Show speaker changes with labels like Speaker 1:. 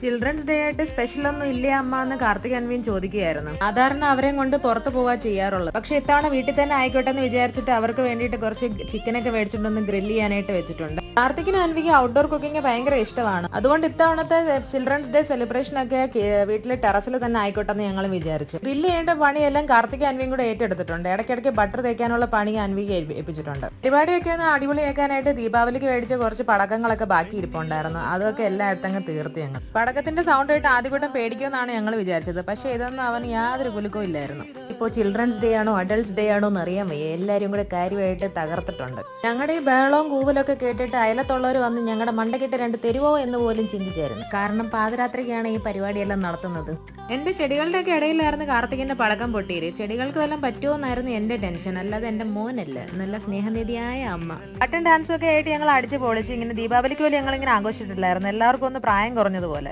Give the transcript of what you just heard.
Speaker 1: Children's day ആയിട്ട് special ഒന്നും ഇല്ലേ അമ്മ എന്ന് കാർത്തിക് അൻവിയും ചോദിക്കുകയായിരുന്നു. സാധാരണ അവരെയും കൊണ്ട് പുറത്ത് പോവാ ചെയ്യാറുള്ളത്. പക്ഷെ ഇത്തവണ വീട്ടിൽ തന്നെ ആയിക്കോട്ടെ എന്ന് വിചാരിച്ചിട്ട് അവർക്ക് വേണ്ടിയിട്ട് കുറച്ച് ചിക്കനൊക്കെ മേടിച്ചിട്ടൊന്ന് ഗ്രില്ല് ചെയ്യാനായിട്ട് വെച്ചിട്ടുണ്ട്. കാർത്തികിനും അൻവിക്കും ഔട്ട്ഡോർ കുക്കിംഗ് ഭയങ്കര ഇഷ്ടമാണ്. അതുകൊണ്ട് ഇത്തവണത്തെ ചിൽഡ്രൻസ് ഡേ സെലിബ്രേഷൻ ഒക്കെ വീട്ടിലെ ടെറസിൽ തന്നെ ആയിക്കോട്ടെ എന്ന് ഞങ്ങൾ വിചാരിച്ചു. ഗ്രില്ല് ചെയ്യേണ്ട പണിയെല്ലാം കാർത്തിക് അൻവിയും കൂടെ ഏറ്റെടുത്തിട്ടുണ്ട്. ഇടയ്ക്കിടയ്ക്ക് ബട്ടർ തേക്കാനുള്ള പണി അൻവിക്ക് ഏൽപ്പിച്ചിട്ടുണ്ട്. പരിപാടിയൊക്കെ ഒന്ന് അടിപൊളിയാക്കാനായിട്ട് ദീപാവലിക്ക് മേടിച്ച കുറച്ച് പടക്കങ്ങളൊക്കെ ബാക്കി ഇരിപ്പുണ്ടായിരുന്നു. അതൊക്കെ എല്ലായിടത്തും തീർത്ത് ഞങ്ങൾ. പടക്കത്തിന്റെ സൗണ്ട് ആയിട്ട് ആദ്യവട്ടം പേടിക്കുമെന്നാണ് ഞങ്ങൾ വിചാരിച്ചത്. പക്ഷെ ഇതൊന്നും അവന് യാതൊരു കുലുക്കവും ഇല്ലായിരുന്നു. ഇപ്പോൾ ചിൽഡ്രൻസ് ഡേ ആണോ അഡൾട്ട്സ് ഡേ ആണോ എന്ന് അറിയാൻ വയ്യ. എല്ലാവരും കൂടെ കാര്യമായിട്ട് തകർത്തിട്ടുണ്ട്. ഞങ്ങളുടെ ഈ ബഹളവും കൂവലൊക്കെ കേട്ടിട്ട് അയലത്തുള്ളവർ വന്ന് ഞങ്ങളുടെ മണ്ടക്കിട്ട് രണ്ട് തെരുവോ എന്ന് പോലും ചിന്തിച്ചായിരുന്നു. കാരണം പാതിരാത്രിക്കാണ് ഈ പരിപാടിയെല്ലാം നടത്തുന്നത്. എന്റെ ചെടികളുടെ ഒക്കെ ഇടയിലായിരുന്നു കാർത്തികിന്റെ പടക്കം പൊട്ടിയത്. ചെടികൾക്ക് വല്ലതും പറ്റുമോ എന്നായിരുന്നു എന്റെ ടെൻഷൻ, അല്ലാതെ എന്റെ മോനല്ല. നല്ല സ്നേഹനിധിയായ അമ്മ. പാട്ടും ഡാൻസും ഒക്കെ ആയിട്ട് ഞങ്ങൾ അടിച്ച് പൊളിച്ച് ഇങ്ങനെ ദീപാവലിക്ക് പോലും ഞങ്ങൾ ഇങ്ങനെ ആഘോഷിച്ചിട്ടില്ലായിരുന്നു. എല്ലാവർക്കും ഒന്ന് പ്രായം കുറഞ്ഞതുപോലെ.